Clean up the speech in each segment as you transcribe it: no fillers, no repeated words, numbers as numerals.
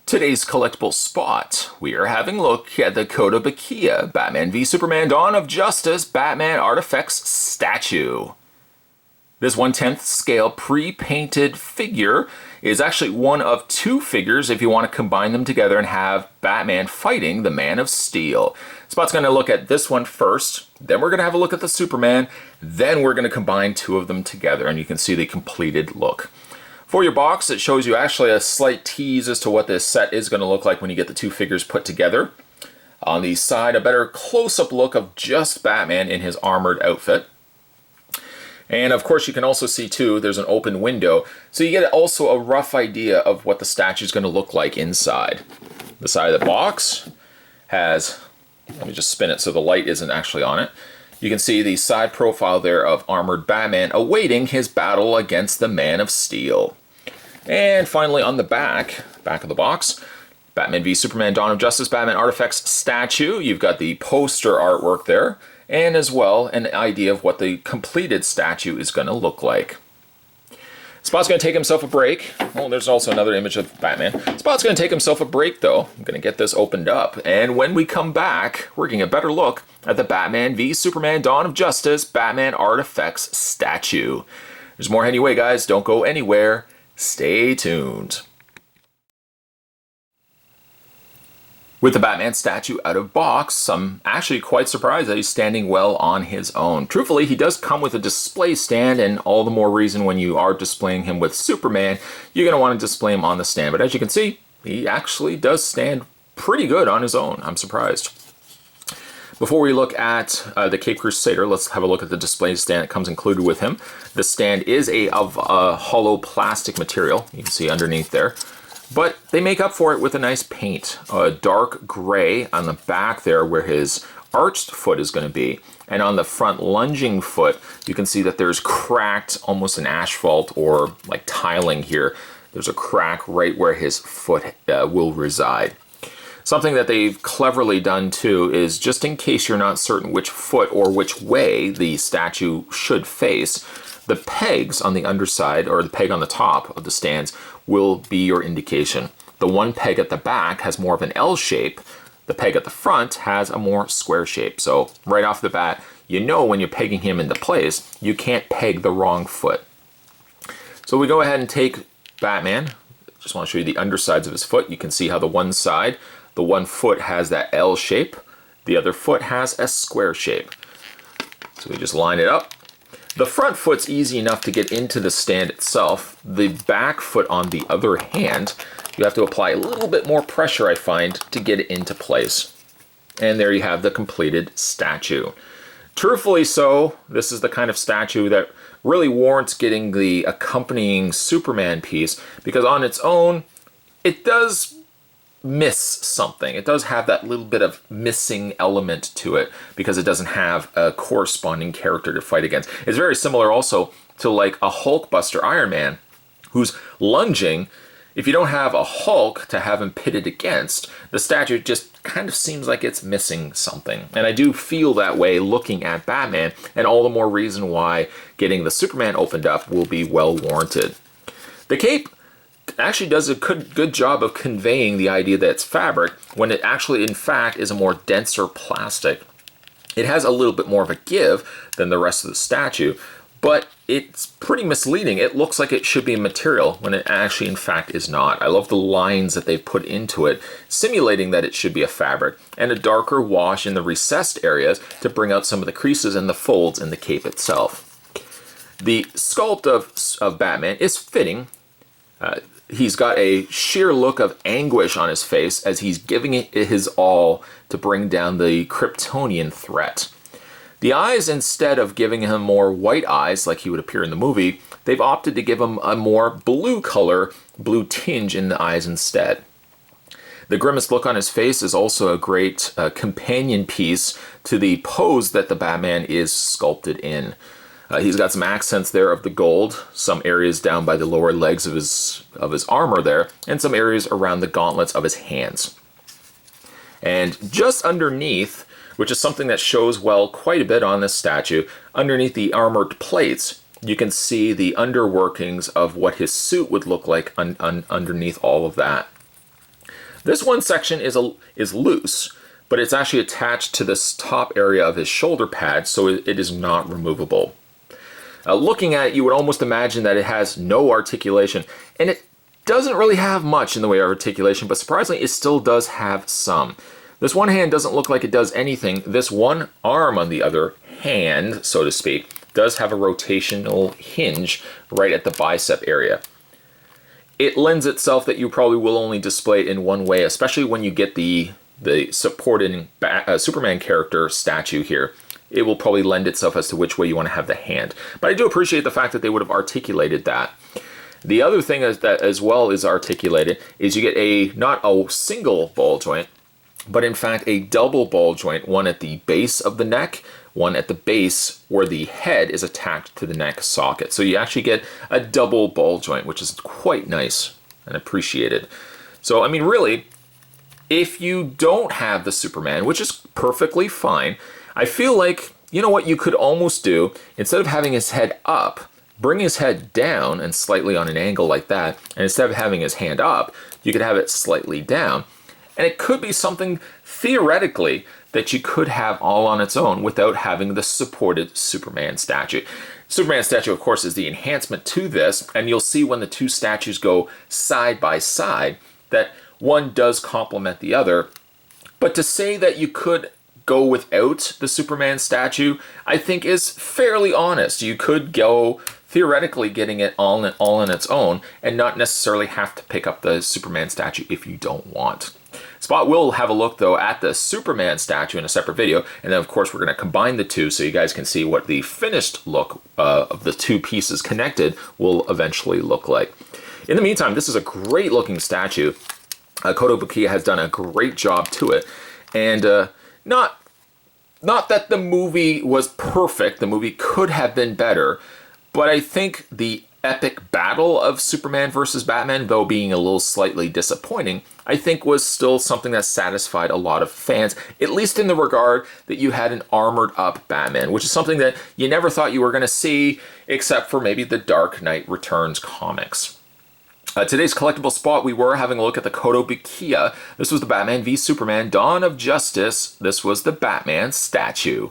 Today's collectible spot, we are having a look at the Kotobukiya Batman v Superman Dawn of Justice Batman Artifacts statue. This 1/10 scale pre-painted figure is actually one of two figures if you want to combine them together and have Batman fighting the Man of Steel. Spot's going to look at this one first, then we're going to have a look at the Superman, then we're going to combine two of them together and you can see the completed look. For your box, it shows you actually a slight tease as to what this set is going to look like when you get the two figures put together. On the side, a better close-up look of just Batman in his armored outfit. And of course, you can also see too, there's an open window, so you get also a rough idea of what the statue is going to look like inside. The side of the box has, let me just spin it so the light isn't actually on it. You can see the side profile there of armored Batman awaiting his battle against the Man of Steel. And finally on the back of the box, Batman v Superman Dawn of Justice Batman Artifacts statue. You've got the poster artwork there, and as well an idea of what the completed statue is going to look like. Spot's going to take himself a break. Oh, there's also another image of Batman. Spot's going to take himself a break though. I'm going to get this opened up, and when we come back, we're getting a better look at the Batman v Superman Dawn of Justice Batman Artifacts statue. There's more heading away, guys. Don't go anywhere. Stay tuned. With the Batman statue out of box, I'm actually quite surprised that he's standing well on his own. Truthfully, he does come with a display stand, and all the more reason when you are displaying him with Superman, you're going to want to display him on the stand. But as you can see, he actually does stand pretty good on his own. I'm surprised. Before we look at the Cape Crusader, let's have a look at the display stand that comes included with him. The stand is of a hollow plastic material. You can see underneath there. But they make up for it with a nice paint, a dark gray on the back there where his arched foot is going to be. And on the front lunging foot, you can see that there's cracked, almost an asphalt or like tiling here. There's a crack right where his foot will reside. Something that they've cleverly done too is, just in case you're not certain which foot or which way the statue should face, the pegs on the underside, or the peg on the top of the stands, will be your indication. The one peg at the back has more of an L shape. The peg at the front has a more square shape. So right off the bat, you know when you're pegging him into place, you can't peg the wrong foot. So we go ahead and take Batman. Just want to show you the undersides of his foot. You can see how the one side, the one foot has that L shape. The other foot has a square shape. So we just line it up. The front foot's easy enough to get into the stand itself. The back foot, on the other hand, you have to apply a little bit more pressure, I find, to get it into place. And there you have the completed statue. Truthfully so, this is the kind of statue that really warrants getting the accompanying Superman piece, because on its own, it does miss something. It does have that little bit of missing element to it because it doesn't have a corresponding character to fight against. It's very similar also to like a Hulkbuster Iron Man who's lunging. If you don't have a Hulk to have him pitted against, the statue just kind of seems like it's missing something. And I do feel that way looking at Batman, and all the more reason why getting the Superman opened up will be well warranted. The cape actually does a good job of conveying the idea that it's fabric when it actually in fact is a more denser plastic. It has a little bit more of a give than the rest of the statue, but it's pretty misleading. It looks like it should be a material when it actually in fact is not. I love the lines that they've put into it, simulating that it should be a fabric, and a darker wash in the recessed areas to bring out some of the creases and the folds in the cape itself. The sculpt of Batman is fitting. He's got a sheer look of anguish on his face as he's giving it his all to bring down the Kryptonian threat. The eyes, instead of giving him more white eyes like he would appear in the movie, they've opted to give him a more blue color, blue tinge in the eyes instead. The grimace look on his face is also a great companion piece to the pose that the Batman is sculpted in. He's got some accents there of the gold, some areas down by the lower legs of his armor there, and some areas around the gauntlets of his hands. And just underneath, which is something that shows well quite a bit on this statue, underneath the armored plates, you can see the underworkings of what his suit would look like underneath all of that. This one section is loose, but it's actually attached to this top area of his shoulder pad, so it is not removable. Looking at it, you would almost imagine that it has no articulation, and it doesn't really have much in the way of articulation, but surprisingly, it still does have some. This one hand doesn't look like it does anything. This one arm, on the other hand, so to speak, does have a rotational hinge right at the bicep area. It lends itself that you probably will only display it in one way, especially when you get the supporting Superman character statue here. It will probably lend itself as to which way you want to have the hand. But I do appreciate the fact that they would have articulated that. The other thing that as well is articulated is you get not a single ball joint, but in fact a double ball joint, one at the base of the neck, one at the base where the head is attached to the neck socket. So you actually get a double ball joint, which is quite nice and appreciated. So, I mean, really, if you don't have the Superman, which is perfectly fine, I feel like, you know what you could almost do, instead of having his head up, bring his head down and slightly on an angle like that, and instead of having his hand up, you could have it slightly down. And it could be something, theoretically, that you could have all on its own without having the supported Superman statue. Superman statue, of course, is the enhancement to this, and you'll see when the two statues go side by side that one does complement the other. But to say that you could go without the Superman statue, I think is fairly honest. You could go theoretically getting it all on its own and not necessarily have to pick up the Superman statue if you don't want. Spot will have a look, though, at the Superman statue in a separate video, and then, of course, we're going to combine the two so you guys can see what the finished look of the two pieces connected will eventually look like. In the meantime, this is a great-looking statue. Kotobukiya has done a great job to it, and not that the movie was perfect. The movie could have been better, but I think the epic battle of Superman versus Batman, though being a little slightly disappointing, I think was still something that satisfied a lot of fans, at least in the regard that you had an armored up Batman, which is something that you never thought you were going to see, except for maybe the Dark Knight Returns comics. Today's collectible spot, we were having a look at the Kotobukiya. This was the Batman v Superman Dawn of Justice. This was the Batman statue.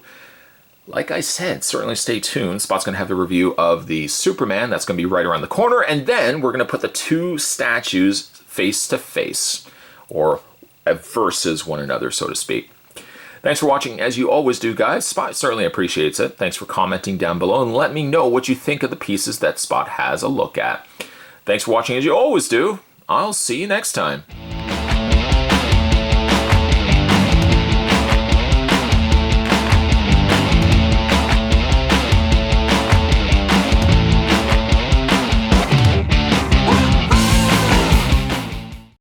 Like I said, certainly stay tuned. Spot's going to have the review of the Superman. That's going to be right around the corner. And then we're going to put the two statues face to face, or versus one another, so to speak. Thanks for watching, as you always do, guys. Spot certainly appreciates it. Thanks for commenting down below and let me know what you think of the pieces that Spot has a look at. Thanks for watching, as you always do. I'll see you next time.